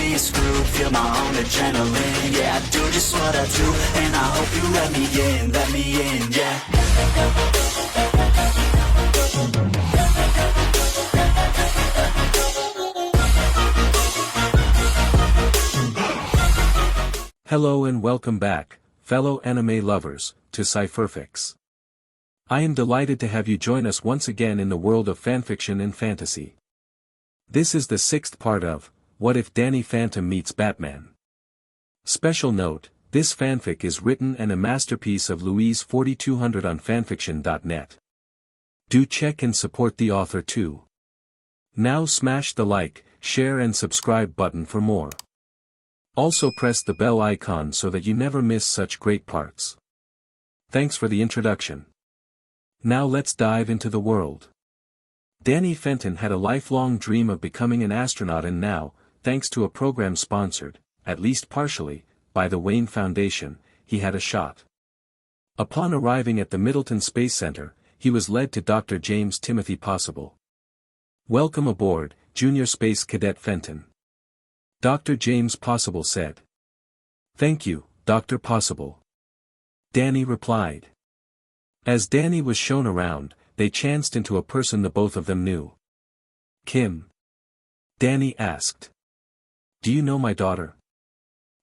be screwed, feel my own adrenaline. Yeah, I do just what I do, and I hope you let me in, yeah. Hello and welcome back, fellow anime lovers, to Cypherfics. I am delighted to have you join us once again in the world of fanfiction and fantasy. This is the 6th part of, What If Danny Phantom Meets Batman? Special note, this fanfic is written and a masterpiece of Louise 4200 on FANFICTIONnet. Do check and support the author too. Now smash the like, share and subscribe button for more. Also press the bell icon so that you never miss such great parts. Thanks for the introduction. Now let's dive into the world. Danny Phantom had a lifelong dream of becoming an astronaut, and now, thanks to a program sponsored, at least partially, by the Wayne Foundation, he had a shot. Upon arriving at the Middleton Space Center, he was led to Dr. James Timothy Possible. "Welcome aboard, Junior Space Cadet Fenton," Dr. James Possible said. "Thank you, Dr. Possible," Danny replied. As Danny was shown around, they chanced into a person the both of them knew. "Kim?" Danny asked. "Do you know my daughter?"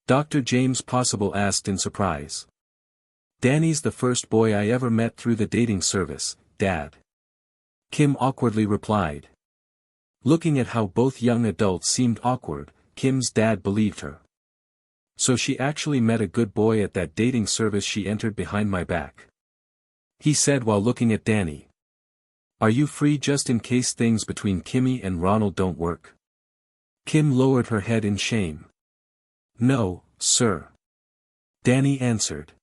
Dr. James Possible asked in surprise. "Danny's the first boy I ever met through the dating service, Dad," Kim awkwardly replied. Looking at how both young adults seemed awkward, Kim's dad believed her. "So she actually met a good boy at that dating service she entered behind my back," he said while looking at Danny. "Are you free just in case things between Kimmy and Ronald don't work?" Kim lowered her head in shame. "No, sir," Danny answered.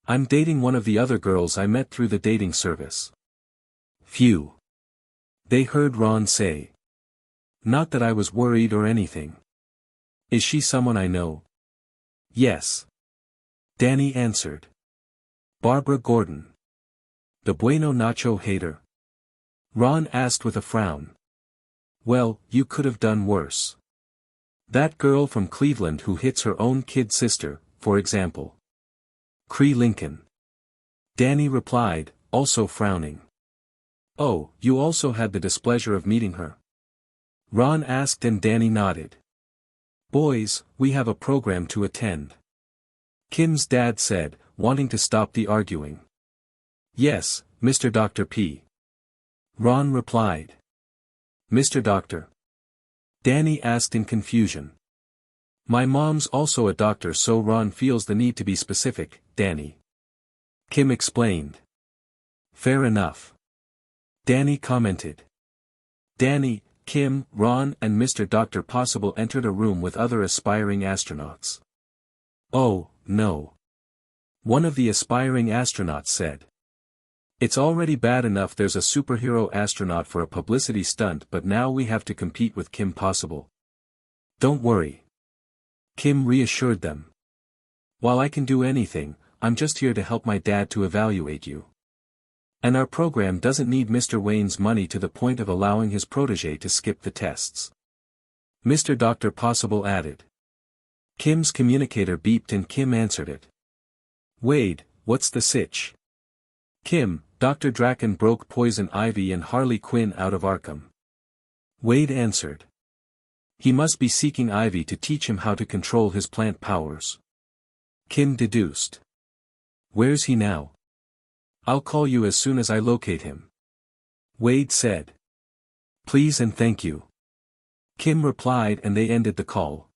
"I'm dating one of the other girls I met through the dating service." "Phew," they heard Ron say. "Not that I was worried or anything." "Is she someone I know?" "Yes," Danny answered. "Barbara Gordon, the Bueno Nacho hater?" Ron asked with a frown. "Well, you could have done worse. That girl from Cleveland who hits her own kid sister, for example." "Cree Lincoln," Danny replied, also frowning. "Oh, you also had the displeasure of meeting her?" Ron asked and Danny nodded. "Boys, we have a program to attend," Kim's dad said, wanting to stop the arguing. "Yes, Mr. Dr. P," Ron replied. "Mr. Doctor?" Danny asked in confusion. "My mom's also a doctor, so Ron feels the need to be specific, Danny," Kim explained. "Fair enough," Danny commented. Danny, Kim, Ron and Mr. Dr. Possible entered a room with other aspiring astronauts. "Oh, no," one of the aspiring astronauts said. "It's already bad enough there's a superhero astronaut for a publicity stunt, but now we have to compete with Kim Possible." "Don't worry," Kim reassured them. "While I can do anything, I'm just here to help my dad to evaluate you. And our program doesn't need Mr. Wayne's money to the point of allowing his protege to skip the tests," Mr. Dr. Possible added. Kim's communicator beeped and Kim answered it. "Wade, what's the sitch?" "Kim, Dr. Draken broke Poison Ivy and Harley Quinn out of Arkham," Wade answered. "He must be seeking Ivy to teach him how to control his plant powers," Kim deduced. "Where's he now?" "I'll call you as soon as I locate him," Wade said. "Please and thank you," Kim replied, and they ended the call.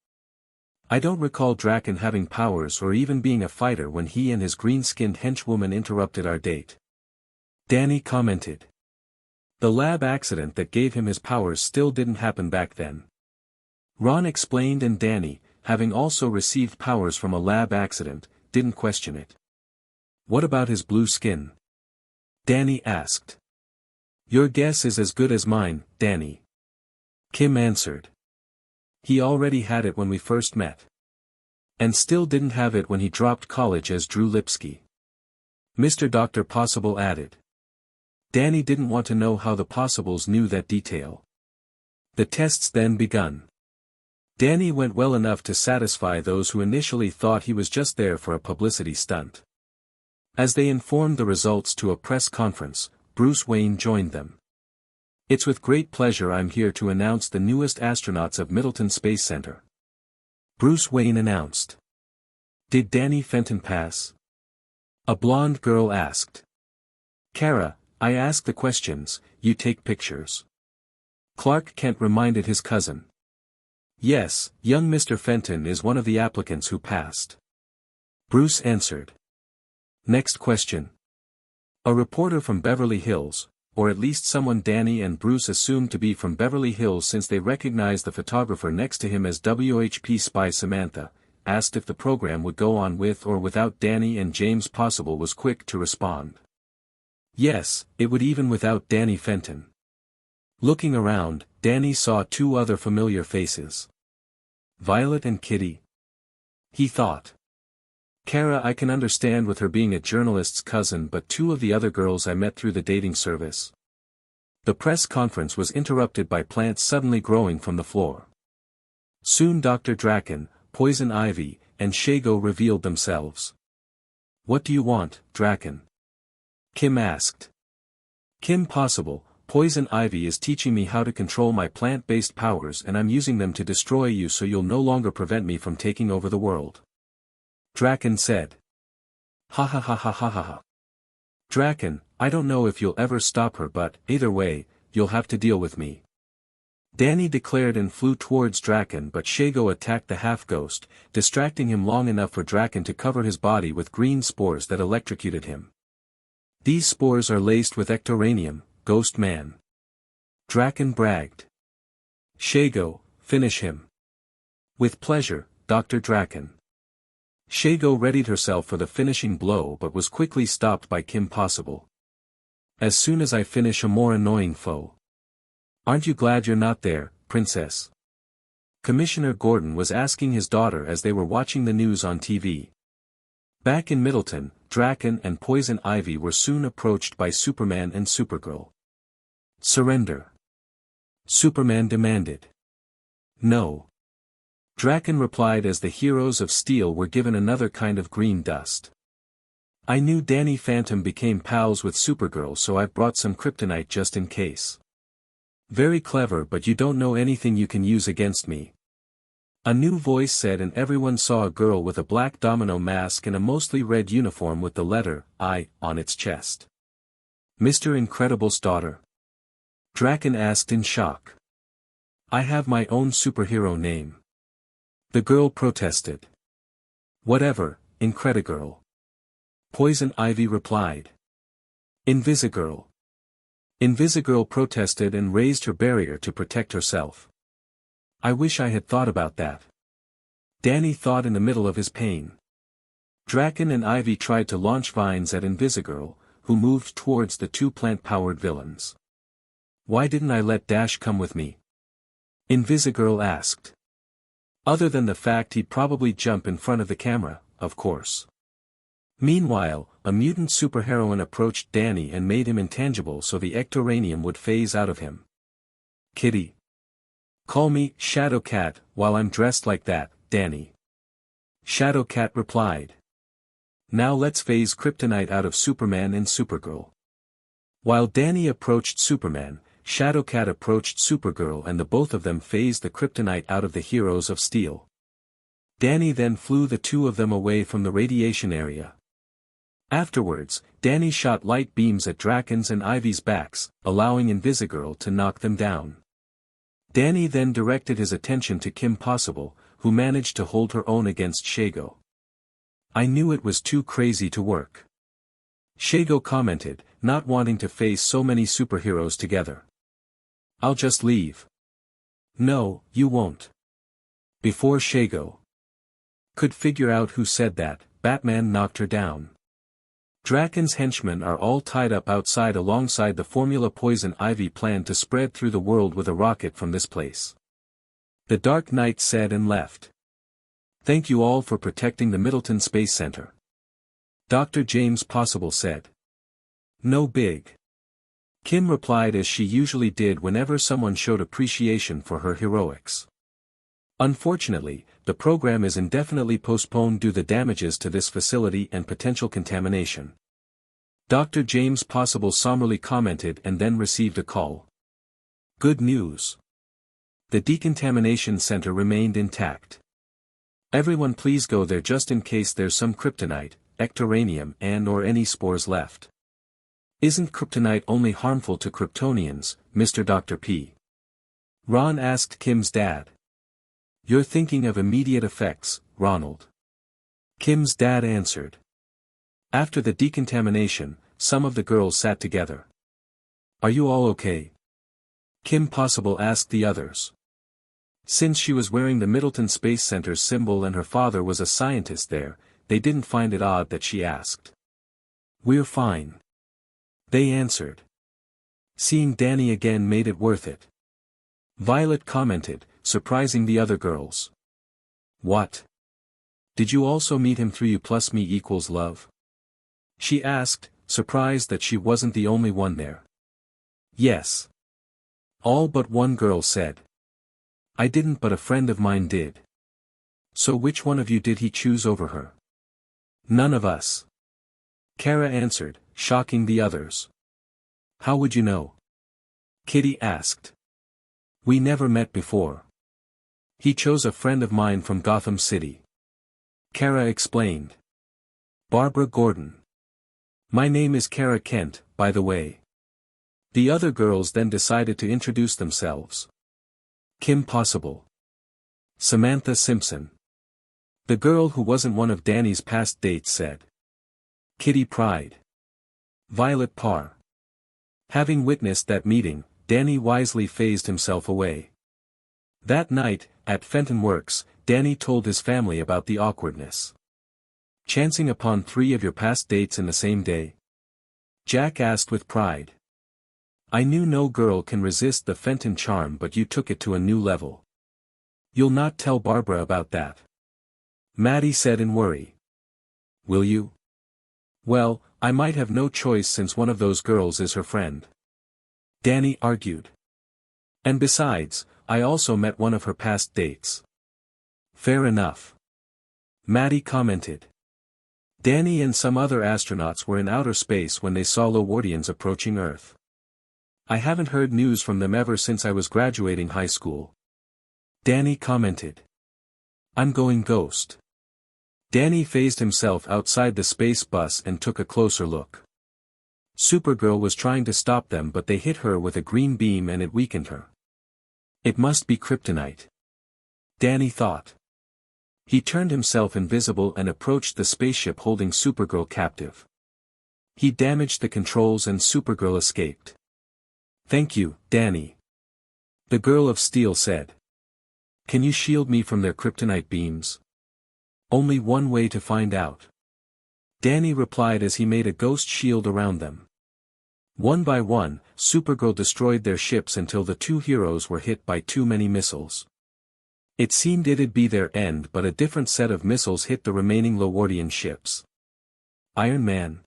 "I don't recall Draken having powers or even being a fighter when he and his green-skinned henchwoman interrupted our date," Danny commented. "The lab accident that gave him his powers still didn't happen back then," Ron explained, and Danny, having also received powers from a lab accident, didn't question it. "What about his blue skin?" Danny asked. "Your guess is as good as mine, Danny," Kim answered. "He already had it when we first met. And still didn't have it when he dropped college as Drew Lipsky," Mr. Dr. Possible added. Danny didn't want to know how the Possibles knew that detail. The tests then begun. Danny went well enough to satisfy those who initially thought he was just there for a publicity stunt. As they informed the results to a press conference, Bruce Wayne joined them. "It's with great pleasure I'm here to announce the newest astronauts of Middleton Space Center," Bruce Wayne announced. "Did Danny Fenton pass?" a blonde girl asked. "Kara, I ask the questions, you take pictures," Clark Kent reminded his cousin. "Yes, young Mr. Fenton is one of the applicants who passed," Bruce answered. "Next question." A reporter from Beverly Hills, or at least someone Danny and Bruce assumed to be from Beverly Hills since they recognized the photographer next to him as WHP spy Samantha, asked if the program would go on with or without Danny, and James Possible was quick to respond. Yes, it would, even without Danny Fenton. Looking around, Danny saw two other familiar faces. Violet and Kitty. He thought. Kara, I can understand with her being a journalist's cousin, but two of the other girls I met through the dating service. The press conference was interrupted by plants suddenly growing from the floor. Soon Dr. Draken, Poison Ivy, and Shago revealed themselves. "What do you want, Draken?" Kim asked. "Kim Possible, Poison Ivy is teaching me how to control my plant-based powers, and I'm using them to destroy you so you'll no longer prevent me from taking over the world," Draken said. "Ha ha ha ha ha ha ha. Draken, I don't know if you'll ever stop her, but, either way, you'll have to deal with me," Danny declared and flew towards Draken, but Shago attacked the half-ghost, distracting him long enough for Draken to cover his body with green spores that electrocuted him. "These spores are laced with ectoranium, Ghost Man," Draken bragged. "Shago, finish him." "With pleasure, Dr. Draken." Shago readied herself for the finishing blow but was quickly stopped by Kim Possible. "As soon as I finish a more annoying foe." "Aren't you glad you're not there, Princess?" Commissioner Gordon was asking his daughter as they were watching the news on TV. Back in Middleton, Draken and Poison Ivy were soon approached by Superman and Supergirl. "Surrender," Superman demanded. "No," Draken replied as the heroes of Steel were given another kind of green dust. "I knew Danny Phantom became pals with Supergirl, so I've brought some kryptonite just in case." "Very clever, but you don't know anything you can use against me," a new voice said, and everyone saw a girl with a black domino mask and a mostly red uniform with the letter I on its chest. "Mr. Incredible's daughter?" Draken asked in shock. "I have my own superhero name," the girl protested. "Whatever, Incredigirl," Poison Ivy replied. "Invisigirl." Invisigirl protested and raised her barrier to protect herself. "I wish I had thought about that," Danny thought in the middle of his pain. Draken and Ivy tried to launch vines at Invisigirl, who moved towards the two plant-powered villains. "Why didn't I let Dash come with me?" Invisigirl asked. "Other than the fact he'd probably jump in front of the camera, of course." Meanwhile, a mutant superheroine approached Danny and made him intangible so the ectoranium would phase out of him. "Kitty. Call me Shadowcat while I'm dressed like that, Danny," Shadowcat replied. "Now let's phase kryptonite out of Superman and Supergirl." While Danny approached Superman, Shadowcat approached Supergirl, and the both of them phased the kryptonite out of the heroes of Steel. Danny then flew the two of them away from the radiation area. Afterwards, Danny shot light beams at Draken's and Ivy's backs, allowing Invisigirl to knock them down. Danny then directed his attention to Kim Possible, who managed to hold her own against Shago. "I knew it was too crazy to work," Shago commented, not wanting to face so many superheroes together. "I'll just leave." "No, you won't." Before Shago could figure out who said that, Batman knocked her down. Draken's henchmen are all tied up outside alongside the formula Poison Ivy planned to spread through the world with a rocket from this place. The Dark Knight said and left. "Thank you all for protecting the Middleton Space Center," Dr. James Possible said. "No big," Kim replied, as she usually did whenever someone showed appreciation for her heroics. Unfortunately, the program is indefinitely postponed due to damages to this facility and potential contamination. Dr. James Possible somberly commented and then received a call. Good news. The decontamination center remained intact. Everyone please go there just in case there's some kryptonite, ectoranium and/or any spores left. Isn't kryptonite only harmful to Kryptonians, Mr. Dr. P? Ron asked Kim's dad. You're thinking of immediate effects, Ronald. Kim's dad answered. After the decontamination, some of the girls sat together. Are you all okay? Kim Possible asked the others. Since she was wearing the Middleton Space Center's symbol and her father was a scientist there, they didn't find it odd that she asked. We're fine. They answered. Seeing Danny again made it worth it. Violet commented, surprising the other girls. What? Did you also meet him through you plus me equals love? She asked, surprised that she wasn't the only one there. Yes. All but one girl said. I didn't but a friend of mine did. So which one of you did he choose over her? None of us. Kara answered, shocking the others. How would you know? Kitty asked. We never met before. He chose a friend of mine from Gotham City. Kara explained. Barbara Gordon. My name is Kara Kent, by the way. The other girls then decided to introduce themselves. Kim Possible. Samantha Simpson. The girl who wasn't one of Danny's past dates said. Kitty Pride. Violet Parr. Having witnessed that meeting, Danny wisely phased himself away. That night, at Fenton Works, Danny told his family about the awkwardness. Chancing upon 3 of your past dates in the same day? Jack asked with pride. I knew no girl can resist the Fenton charm, but you took it to a new level. You'll not tell Barbara about that? Maddie said in worry. Will you? Well, I might have no choice since one of those girls is her friend. Danny argued. And besides, I also met one of her past dates. Fair enough. Maddie commented. Danny and some other astronauts were in outer space when they saw Lordians approaching Earth. I haven't heard news from them ever since I was graduating high school. Danny commented. I'm going ghost. Danny phased himself outside the space bus and took a closer look. Supergirl was trying to stop them, but they hit her with a green beam and it weakened her. It must be kryptonite. Danny thought. He turned himself invisible and approached the spaceship holding Supergirl captive. He damaged the controls and Supergirl escaped. Thank you, Danny. The Girl of Steel said. Can you shield me from their kryptonite beams? Only one way to find out. Danny replied as he made a ghost shield around them. One by one, Supergirl destroyed their ships until the 2 heroes were hit by too many missiles. It seemed it'd be their end, but a different set of missiles hit the remaining Lordian ships. Iron Man?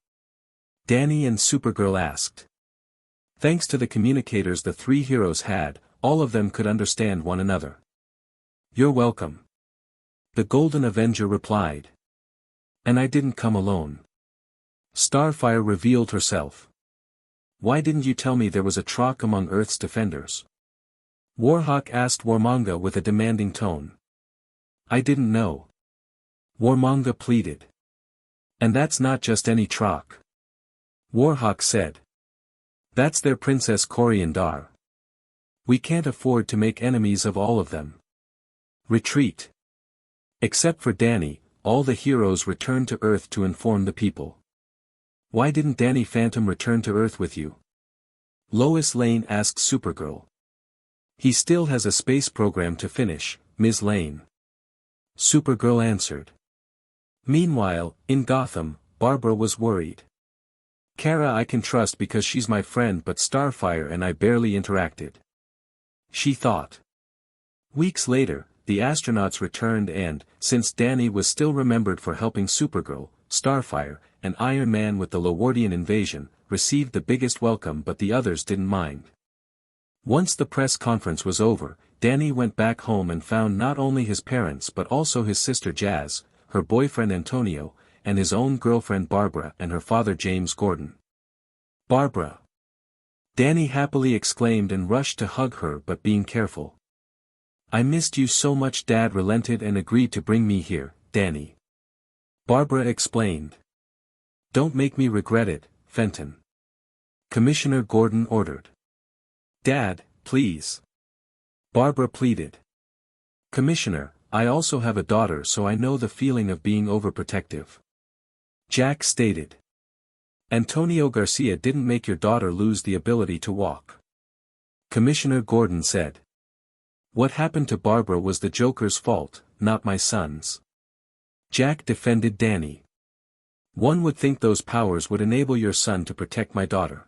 Danny and Supergirl asked. Thanks to the communicators the 3 heroes had, all of them could understand one another. You're welcome. The Golden Avenger replied. And I didn't come alone. Starfire revealed herself. Why didn't you tell me there was a troc among Earth's defenders? Warhawk asked Warmonga with a demanding tone. I didn't know. Warmonga pleaded. And that's not just any troc. Warhawk said. That's their Princess Coriandar. We can't afford to make enemies of all of them. Retreat. Except for Danny, all the heroes returned to Earth to inform the people. Why didn't Danny Phantom return to Earth with you? Lois Lane asked Supergirl. He still has a space program to finish, Ms. Lane. Supergirl answered. Meanwhile, in Gotham, Barbara was worried. Kara I can trust because she's my friend, but Starfire and I barely interacted. She thought. Weeks later, the astronauts returned and, since Danny was still remembered for helping Supergirl, Starfire, and Iron Man with the Lordian invasion, received the biggest welcome, but the others didn't mind. Once the press conference was over, Danny went back home and found not only his parents but also his sister Jazz, her boyfriend Antonio, and his own girlfriend Barbara and her father James Gordon. "Barbara!" Danny happily exclaimed and rushed to hug her, but being careful. "I missed you so much." Dad relented and agreed to bring me here, Danny. Barbara explained. "Don't make me regret it, Fenton," Commissioner Gordon ordered. "Dad, please." Barbara pleaded. "Commissioner, I also have a daughter, so I know the feeling of being overprotective," Jack stated. "Antonio Garcia didn't make your daughter lose the ability to walk," Commissioner Gordon said. "What happened to Barbara was the Joker's fault, not my son's," Jack defended Danny. "One would think those powers would enable your son to protect my daughter,"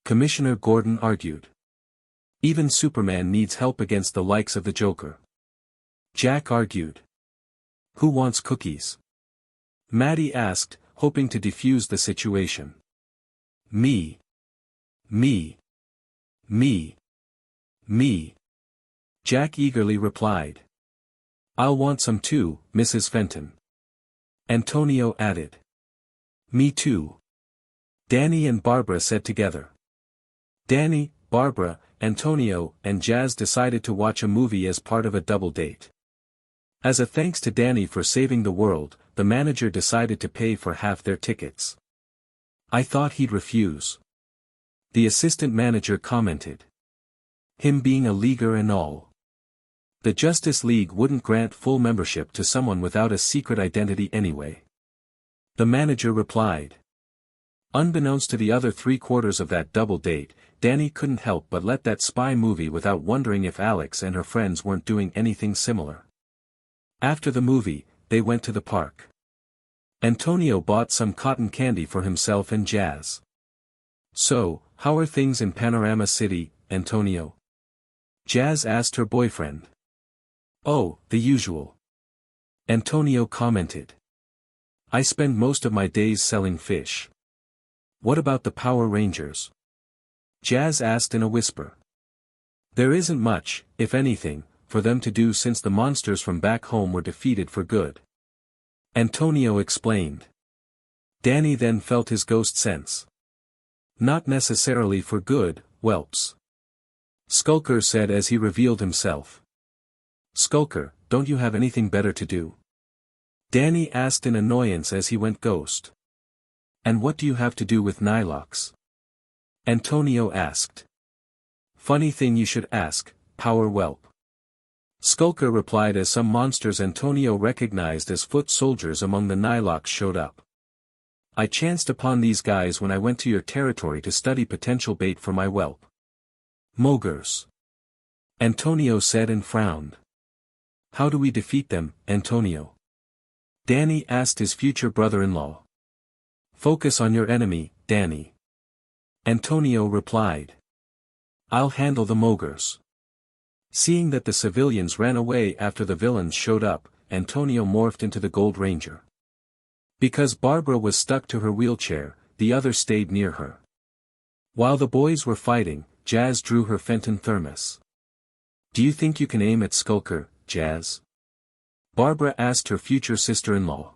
Commissioner Gordon argued. "Even Superman needs help against the likes of the Joker," Jack argued. "Who wants cookies?" Maddie asked, hoping to defuse the situation. Me. Me. Me. Me. Jack eagerly replied. "I'll want some too, Mrs. Fenton," Antonio added. "Me too," Danny and Barbara said together. Danny, Barbara, Antonio, and Jazz decided to watch a movie as part of a double date. As a thanks to Danny for saving the world, the manager decided to pay for half their tickets. "I thought he'd refuse," the assistant manager commented. "Him being a leaguer and all. The Justice League wouldn't grant full membership to someone without a secret identity anyway," the manager replied. Unbeknownst to the other 3/4 of that double date, Danny couldn't help but let that spy movie without wondering if Alex and her friends weren't doing anything similar. After the movie, they went to the park. Antonio bought some cotton candy for himself and Jazz. "So, how are things in Panorama City, Antonio?" Jazz asked her boyfriend. "Oh, the usual," Antonio commented. "I spend most of my days selling fish." "What about the Power Rangers?" Jazz asked in a whisper. "There isn't much, if anything, for them to do since the monsters from back home were defeated for good," Antonio explained. Danny then felt his ghost sense. "Not necessarily for good, whelps," Skulker said as he revealed himself. "Skulker, don't you have anything better to do?" Danny asked in annoyance as he went ghost. "And what do you have to do with Nylox?" Antonio asked. "Funny thing you should ask, Power Whelp," Skulker replied as some monsters Antonio recognized as foot soldiers among the Nylox showed up. "I chanced upon these guys when I went to your territory to study potential bait for my whelp." "Mogers," Antonio said and frowned. "How do we defeat them, Antonio?" Danny asked his future brother-in-law. "Focus on your enemy, Danny," Antonio replied. "I'll handle the Mogers." Seeing that the civilians ran away after the villains showed up, Antonio morphed into the Gold Ranger. Because Barbara was stuck to her wheelchair, the others stayed near her. While the boys were fighting, Jazz drew her Fenton thermos. "Do you think you can aim at Skulker, Jazz?" Barbara asked her future sister-in-law.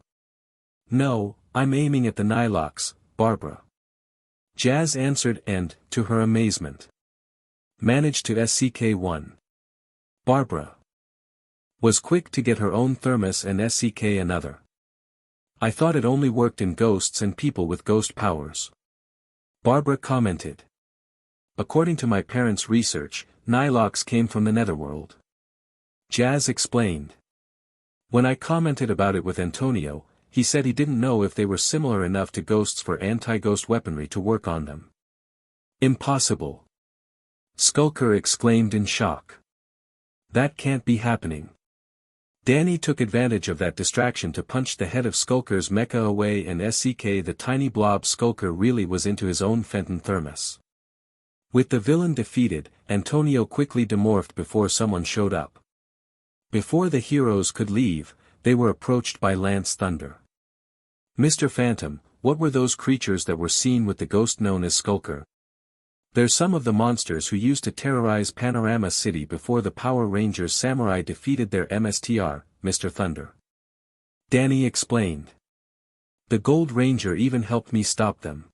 "No, I'm aiming at the Nylox, Barbara," Jazz answered and, to her amazement, managed to SCK-1. Barbara was quick to get her own thermos and SCK another. "I thought it only worked in ghosts and people with ghost powers," Barbara commented. "According to my parents' research, Nylox came from the netherworld," Jazz explained. "When I commented about it with Antonio, he said he didn't know if they were similar enough to ghosts for anti-ghost weaponry to work on them." "Impossible!" Skulker exclaimed in shock. "That can't be happening." Danny took advantage of that distraction to punch the head of Skulker's mecha away and SCK the tiny blob Skulker really was into his own Fenton thermos. With the villain defeated, Antonio quickly demorphed before someone showed up. Before the heroes could leave, they were approached by Lance Thunder. "Mr. Phantom, what were those creatures that were seen with the ghost known as Skulker?" They're some of the monsters who used to terrorize Panorama City before the Power Rangers Samurai defeated their MSTR, Mr. Thunder. Danny explained. The Gold Ranger even helped me stop them.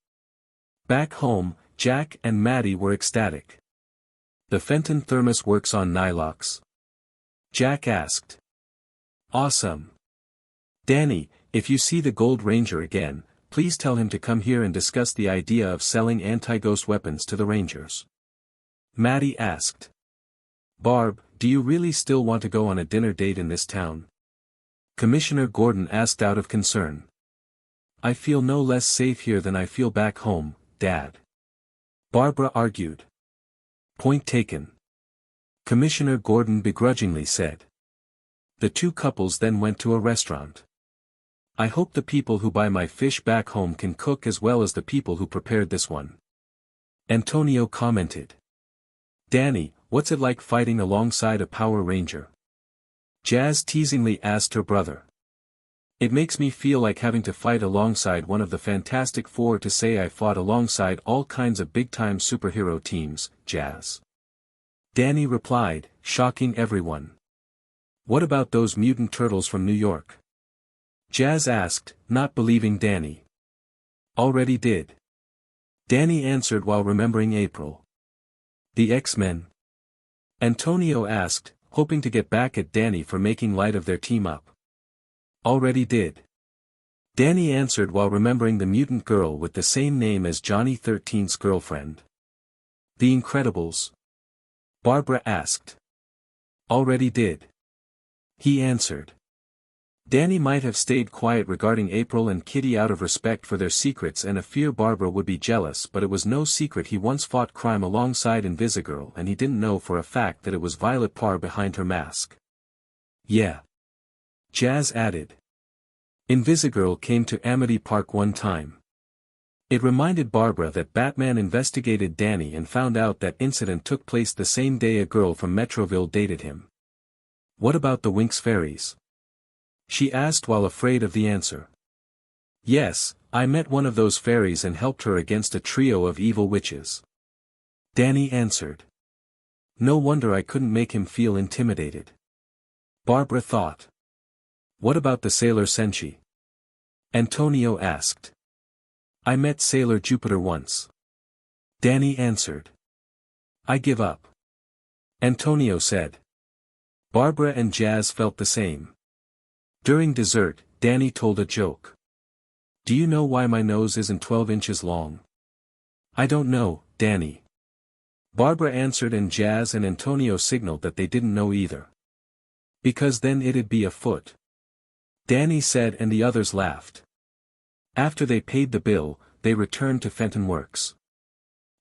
Back home, Jack and Maddie were ecstatic. The Fenton thermos works on Nilox? Jack asked. Awesome. Danny, if you see the Gold Ranger again, please tell him to come here and discuss the idea of selling anti-ghost weapons to the Rangers. Maddie asked. Barb, do you really still want to go on a dinner date in this town? Commissioner Gordon asked out of concern. I feel no less safe here than I feel back home, Dad. Barbara argued. Point taken. Commissioner Gordon begrudgingly said. The two couples then went to a restaurant. I hope the people who buy my fish back home can cook as well as the people who prepared this one. Antonio commented. Danny, what's it like fighting alongside a Power Ranger? Jazz teasingly asked her brother. It makes me feel like having to fight alongside one of the Fantastic Four to say I fought alongside all kinds of big-time superhero teams, Jazz. Danny replied, shocking everyone. What about those mutant turtles from New York? Jazz asked, not believing Danny. Already did. Danny answered while remembering April. The X-Men? Antonio asked, hoping to get back at Danny for making light of their team-up. Already did. Danny answered while remembering the mutant girl with the same name as Johnny 13's girlfriend. The Incredibles? Barbara asked. Already did. He answered. Danny might have stayed quiet regarding April and Kitty out of respect for their secrets and a fear Barbara would be jealous, but it was no secret he once fought crime alongside Invisigirl and he didn't know for a fact that it was Violet Parr behind her mask. Yeah. Jazz added. Invisigirl came to Amity Park one time. It reminded Barbara that Batman investigated Danny and found out that incident took place the same day a girl from Metroville dated him. What about the Winx fairies? She asked while afraid of the answer. Yes, I met one of those fairies and helped her against a trio of evil witches. Danny answered. No wonder I couldn't make him feel intimidated. Barbara thought. What about the Sailor Senshi? Antonio asked. I met Sailor Jupiter once. Danny answered. I give up. Antonio said. Barbara and Jazz felt the same. During dessert, Danny told a joke. Do you know why my nose isn't 12 inches long? I don't know, Danny. Barbara answered and Jazz and Antonio signaled that they didn't know either. Because then it'd be a foot. Danny said and the others laughed. After they paid the bill, they returned to Fenton Works.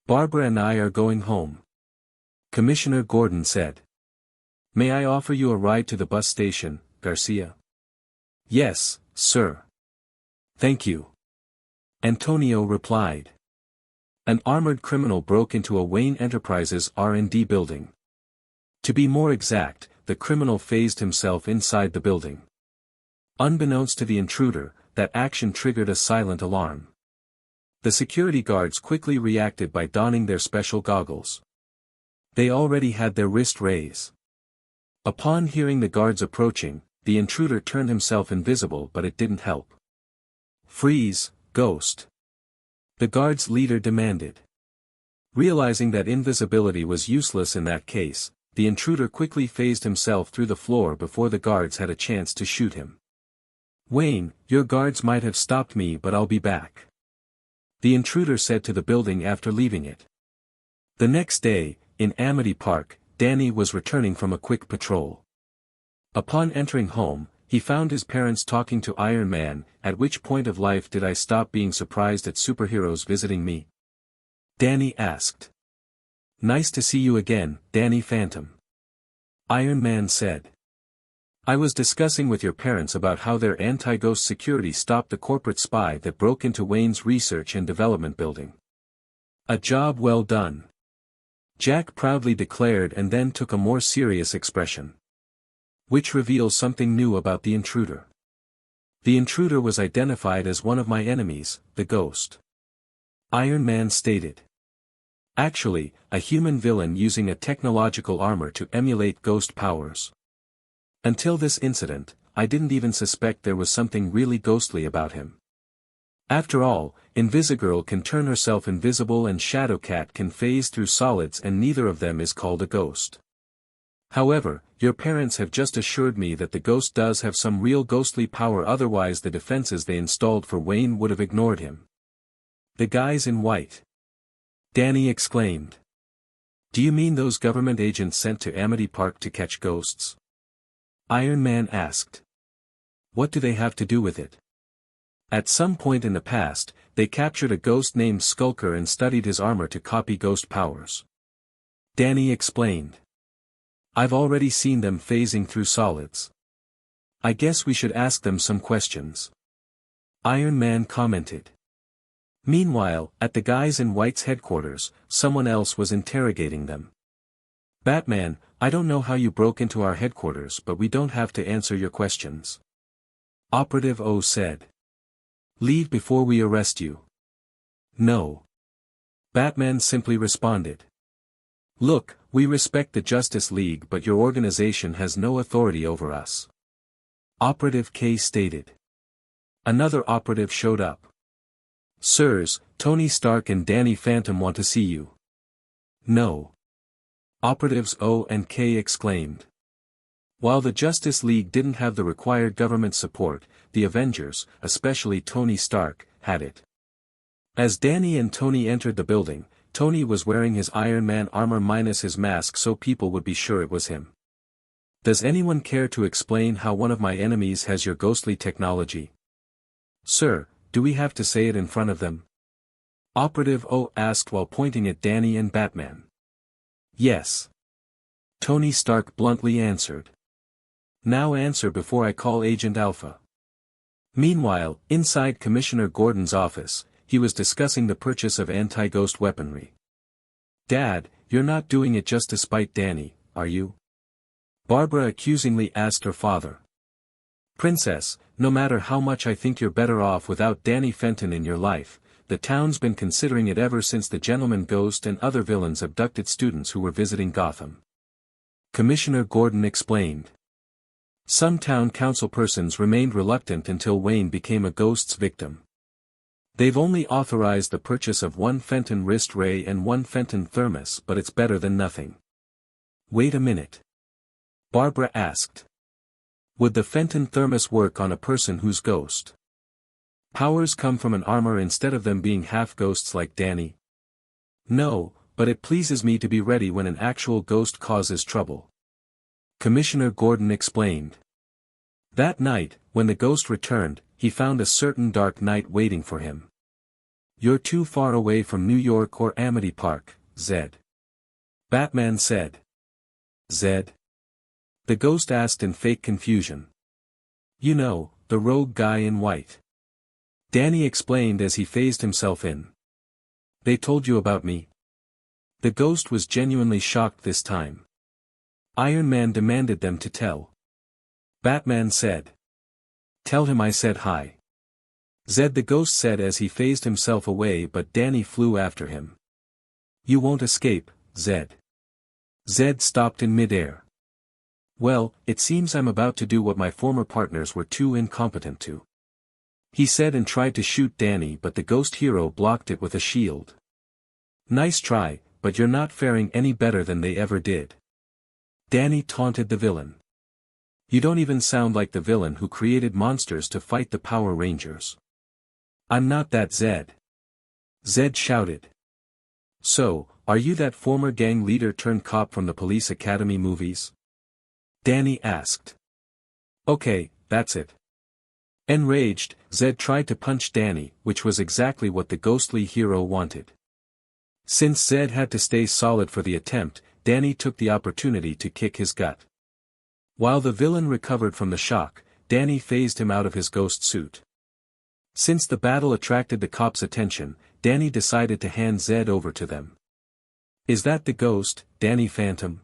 Barbara and I are going home. Commissioner Gordon said. May I offer you a ride to the bus station, Garcia? Yes, sir. Thank you. Antonio replied. An armored criminal broke into a Wayne Enterprises R&D building. To be more exact, the criminal phased himself inside the building. Unbeknownst to the intruder, that action triggered a silent alarm. The security guards quickly reacted by donning their special goggles. They already had their wrist raised. Upon hearing the guards approaching, the intruder turned himself invisible but it didn't help. Freeze, Ghost. The guard's leader demanded. Realizing that invisibility was useless in that case, the intruder quickly phased himself through the floor before the guards had a chance to shoot him. Wayne, your guards might have stopped me but I'll be back. The intruder said to the building after leaving it. The next day, in Amity Park, Danny was returning from a quick patrol. Upon entering home, he found his parents talking to Iron Man. At which point of life did I stop being surprised at superheroes visiting me? Danny asked. Nice to see you again, Danny Phantom. Iron Man said. I was discussing with your parents about how their anti-ghost security stopped the corporate spy that broke into Wayne's research and development building. A job well done. Jack proudly declared and then took a more serious expression. Which reveals something new about the intruder. The intruder was identified as one of my enemies, the Ghost. Iron Man stated. Actually, a human villain using a technological armor to emulate ghost powers. Until this incident, I didn't even suspect there was something really ghostly about him. After all, Invisigirl can turn herself invisible and Shadowcat can phase through solids and neither of them is called a ghost. However, your parents have just assured me that the ghost does have some real ghostly power, otherwise the defenses they installed for Wayne would have ignored him. The guys in white. Danny exclaimed. Do you mean those government agents sent to Amity Park to catch ghosts? Iron Man asked. What do they have to do with it? At some point in the past, they captured a ghost named Skulker and studied his armor to copy ghost powers. Danny explained. I've already seen them phasing through solids. I guess we should ask them some questions. Iron Man commented. Meanwhile, at the guys in white's headquarters, someone else was interrogating them. Batman, I don't know how you broke into our headquarters, but we don't have to answer your questions. Operative O said. Leave before we arrest you. No. Batman simply responded. Look, we respect the Justice League, but your organization has no authority over us. Operative K stated. Another operative showed up. Sirs, Tony Stark and Danny Phantom want to see you. No. Operatives O and K exclaimed. While the Justice League didn't have the required government support, the Avengers, especially Tony Stark, had it. As Danny and Tony entered the building, Tony was wearing his Iron Man armor minus his mask so people would be sure it was him. Does anyone care to explain how one of my enemies has your ghostly technology? Sir, do we have to say it in front of them? Operative O asked while pointing at Danny and Batman. Yes. Tony Stark bluntly answered. Now answer before I call Agent Alpha. Meanwhile, inside Commissioner Gordon's office, he was discussing the purchase of anti-ghost weaponry. Dad, you're not doing it just to spite Danny, are you? Barbara accusingly asked her father. Princess, no matter how much I think you're better off without Danny Fenton in your life, the town's been considering it ever since the Gentleman Ghost and other villains abducted students who were visiting Gotham. Commissioner Gordon explained. Some town council persons remained reluctant until Wayne became a ghost's victim. They've only authorized the purchase of one Fenton wrist ray and one Fenton thermos, but it's better than nothing. Wait a minute. Barbara asked. Would the Fenton thermos work on a person whose ghost powers come from an armor instead of them being half ghosts like Danny? No, but it pleases me to be ready when an actual ghost causes trouble. Commissioner Gordon explained. That night, when the ghost returned, he found a certain dark night waiting for him. You're too far away from New York or Amity Park, Zed. Batman said. Zed? The ghost asked in fake confusion. You know, the rogue guy in white. Danny explained as he phased himself in. They told you about me? The ghost was genuinely shocked this time. Iron Man demanded them to tell. Batman said. Tell him I said hi. Zed, the ghost said as he phased himself away, but Danny flew after him. You won't escape, Zed. Zed stopped in midair. Well, it seems I'm about to do what my former partners were too incompetent to. He said and tried to shoot Danny, but the ghost hero blocked it with a shield. Nice try, but you're not faring any better than they ever did. Danny taunted the villain. You don't even sound like the villain who created monsters to fight the Power Rangers. I'm not that Zed. Zed shouted. So, are you that former gang leader turned cop from the Police Academy movies? Danny asked. Okay, that's it. Enraged, Zed tried to punch Danny, which was exactly what the ghostly hero wanted. Since Zed had to stay solid for the attempt, Danny took the opportunity to kick his gut. While the villain recovered from the shock, Danny phased him out of his ghost suit. Since the battle attracted the cops' attention, Danny decided to hand Zed over to them. Is that the ghost, Danny Phantom?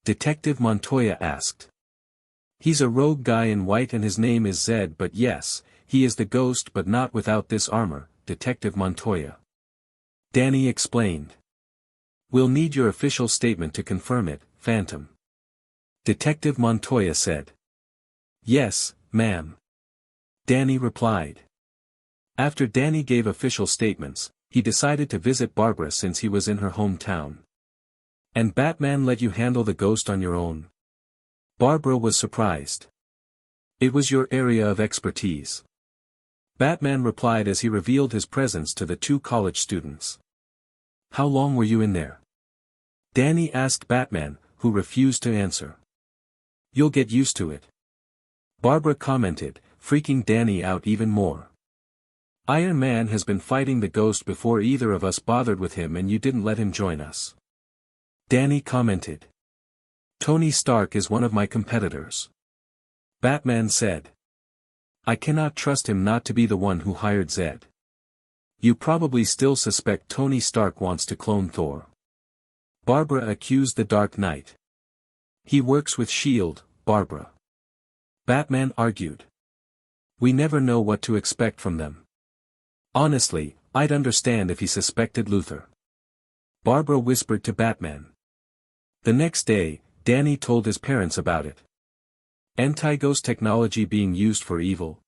Detective Montoya asked. He's a rogue guy in white and his name is Zed, but yes, he is the ghost but not without this armor, Detective Montoya. Danny explained. We'll need your official statement to confirm it, Phantom. Detective Montoya said. Yes, ma'am. Danny replied. After Danny gave official statements, he decided to visit Barbara since he was in her hometown. And Batman let you handle the ghost on your own? Barbara was surprised. It was your area of expertise. Batman replied as he revealed his presence to the two college students. How long were you in there? Danny asked Batman, who refused to answer. You'll get used to it. Barbara commented, freaking Danny out even more. Iron Man has been fighting the ghost before either of us bothered with him and you didn't let him join us. Danny commented. Tony Stark is one of my competitors. Batman said. I cannot trust him not to be the one who hired Zed. You probably still suspect Tony Stark wants to clone Thor. Barbara accused the Dark Knight. He works with S.H.I.E.L.D., Barbara. Batman argued. We never know what to expect from them. Honestly, I'd understand if he suspected Luthor. Barbara whispered to Batman. The next day, Danny told his parents about it. Anti-ghost technology being used for evil?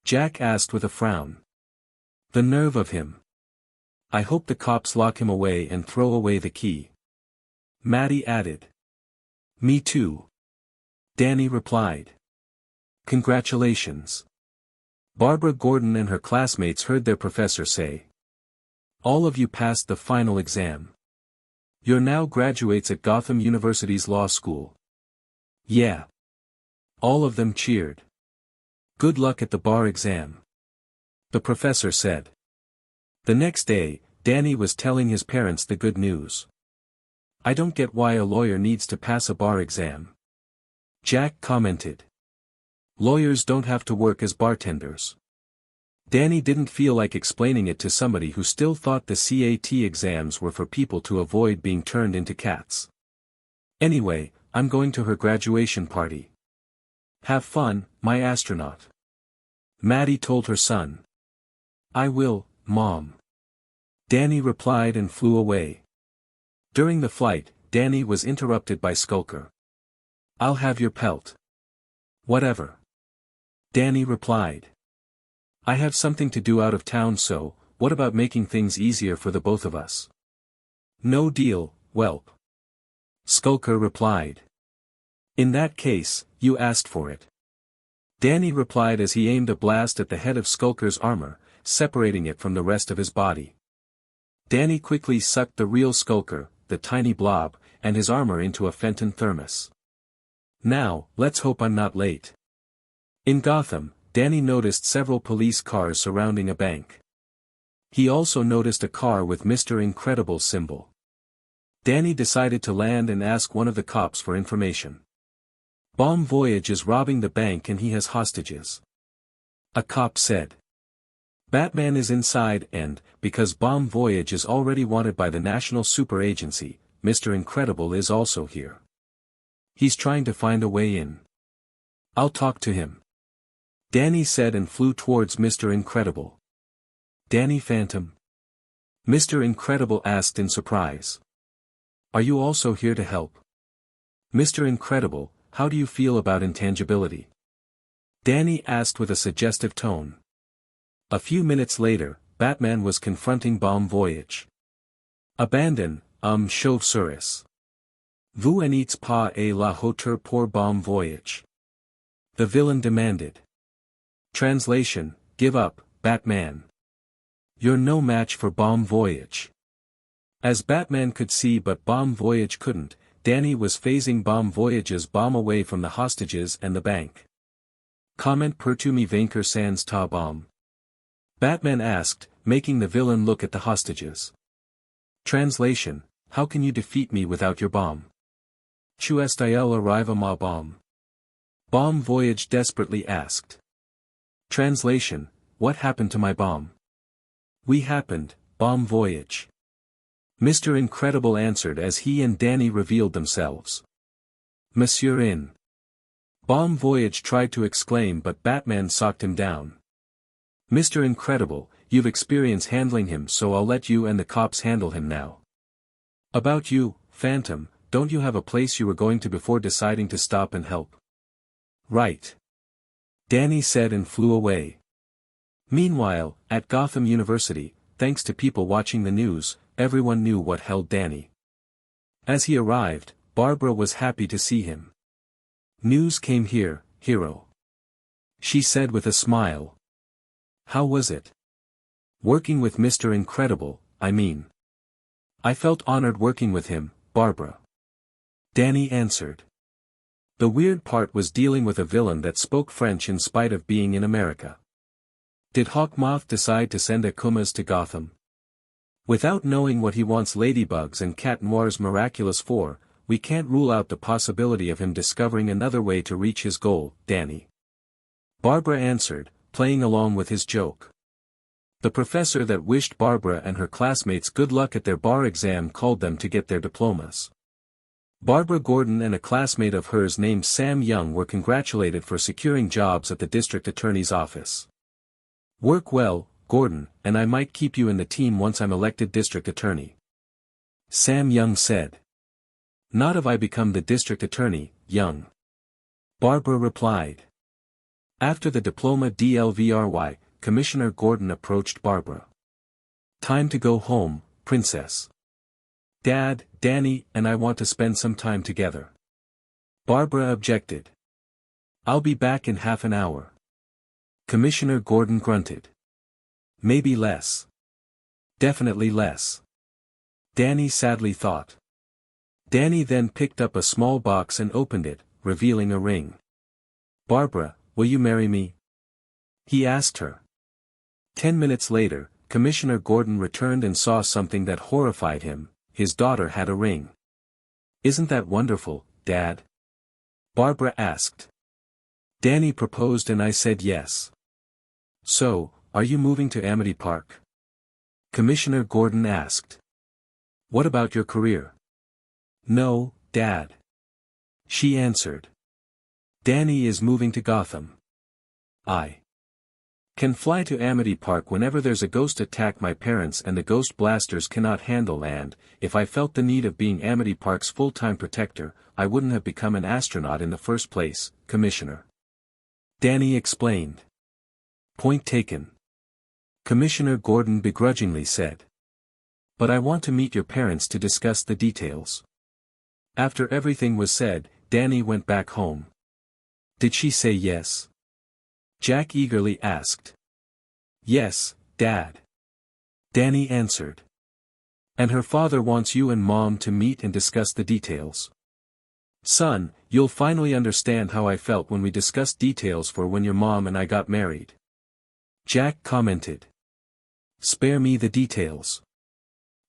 Jack asked with a frown. The nerve of him. I hope the cops lock him away and throw away the key. Maddie added. Me too. Danny replied. Congratulations. Barbara Gordon and her classmates heard their professor say. All of you passed the final exam. You're now graduates at Gotham University's law school. Yeah. All of them cheered. Good luck at the bar exam. The professor said. The next day, Danny was telling his parents the good news. I don't get why a lawyer needs to pass a bar exam. Jack commented. Lawyers don't have to work as bartenders. Danny didn't feel like explaining it to somebody who still thought the CAT exams were for people to avoid being turned into cats. Anyway, I'm going to her graduation party. Have fun, my astronaut. Maddie told her son. I will, Mom. Danny replied and flew away. During the flight, Danny was interrupted by Skulker. I'll have your pelt. Whatever. Danny replied. I have something to do out of town, so, what about making things easier for the both of us? No deal, whelp. Skulker replied. In that case, you asked for it. Danny replied as he aimed a blast at the head of Skulker's armor, separating it from the rest of his body. Danny quickly sucked the real Skulker, the tiny blob, and his armor into a Fenton thermos. Now, let's hope I'm not late. In Gotham, Danny noticed several police cars surrounding a bank. He also noticed a car with Mr. Incredible symbol. Danny decided to land and ask one of the cops for information. Bomb Voyage is robbing the bank and he has hostages. A cop said. Batman is inside and, because Bomb Voyage is already wanted by the National Super Agency, Mr. Incredible is also here. He's trying to find a way in. I'll talk to him. Danny said and flew towards Mr. Incredible. Danny Phantom? Mr. Incredible asked in surprise. Are you also here to help? Mr. Incredible, how do you feel about intangibility? Danny asked with a suggestive tone. A few minutes later, Batman was confronting Bomb Voyage. Abandon, chauve-souris. Vous n'êtes pas à la hauteur pour Bomb Voyage. The villain demanded. Translation, give up, Batman. You're no match for Bomb Voyage. As Batman could see but Bomb Voyage couldn't, Danny was phasing Bomb Voyage's bomb away from the hostages and the bank. Comment peux-tu me vaincre sans ta bombe? Batman asked, making the villain look at the hostages. Translation, how can you defeat me without your bomb? Tu est-il arrive à ma bombe? Bomb Voyage desperately asked. Translation, what happened to my bomb? We happened, Bomb Voyage. Mr. Incredible answered as he and Danny revealed themselves. Monsieur in. Bomb Voyage tried to exclaim but Batman socked him down. Mr. Incredible, you've experience handling him so I'll let you and the cops handle him now. About you, Phantom, don't you have a place you were going to before deciding to stop and help? Right. Danny said and flew away. Meanwhile, at Gotham University, thanks to people watching the news, everyone knew what held Danny. As he arrived, Barbara was happy to see him. News came here, hero. She said with a smile. How was it? Working with Mr. Incredible, I mean. I felt honored working with him, Barbara. Danny answered. The weird part was dealing with a villain that spoke French in spite of being in America. Did Hawkmoth decide to send Akumas to Gotham? Without knowing what he wants Ladybugs and Cat Noir's miraculous for, we can't rule out the possibility of him discovering another way to reach his goal, Danny. Barbara answered, playing along with his joke. The professor that wished Barbara and her classmates good luck at their bar exam called them to get their diplomas. Barbara Gordon and a classmate of hers named Sam Young were congratulated for securing jobs at the district attorney's office. Work well, Gordon, and I might keep you in the team once I'm elected district attorney. Sam Young said. Not if I become the district attorney, Young. Barbara replied. After the diploma DLVRY, Commissioner Gordon approached Barbara. Time to go home, princess. Dad, Danny, and I want to spend some time together. Barbara objected. I'll be back in half an hour. Commissioner Gordon grunted. Maybe less. Definitely less. Danny sadly thought. Danny then picked up a small box and opened it, revealing a ring. Barbara, will you marry me? He asked her. 10 minutes later, Commissioner Gordon returned and saw something that horrified him. His daughter had a ring. Isn't that wonderful, Dad? Barbara asked. Danny proposed and I said yes. So, are you moving to Amity Park? Commissioner Gordon asked. What about your career? No, Dad. She answered. Danny is moving to Gotham. I can fly to Amity Park whenever there's a ghost attack my parents and the ghost blasters cannot handle, and, if I felt the need of being Amity Park's full-time protector, I wouldn't have become an astronaut in the first place, Commissioner. Danny explained. Point taken. Commissioner Gordon begrudgingly said. But I want to meet your parents to discuss the details. After everything was said, Danny went back home. Did she say yes? Jack eagerly asked. Yes, Dad. Danny answered. And her father wants you and Mom to meet and discuss the details. Son, you'll finally understand how I felt when we discussed details for when your mom and I got married. Jack commented. Spare me the details.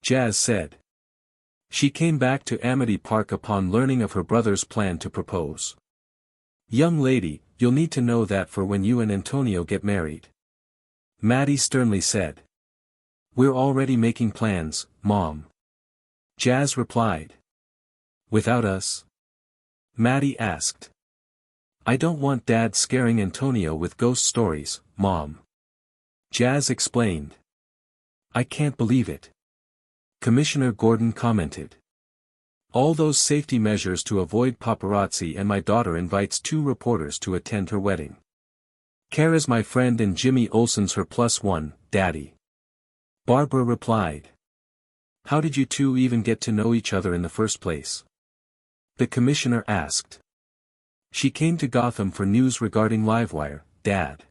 Jazz said. She came back to Amity Park upon learning of her brother's plan to propose. Young lady, you'll need to know that for when you and Antonio get married. Maddie sternly said. We're already making plans, Mom. Jazz replied. Without us? Maddie asked. I don't want Dad scaring Antonio with ghost stories, Mom. Jazz explained. I can't believe it. Commissioner Gordon commented. All those safety measures to avoid paparazzi, and my daughter invites 2 reporters to attend her wedding. Kara's my friend and Jimmy Olsen's her +1, Daddy. Barbara replied. How did you two even get to know each other in the first place? The commissioner asked. She came to Gotham for news regarding Livewire, Dad.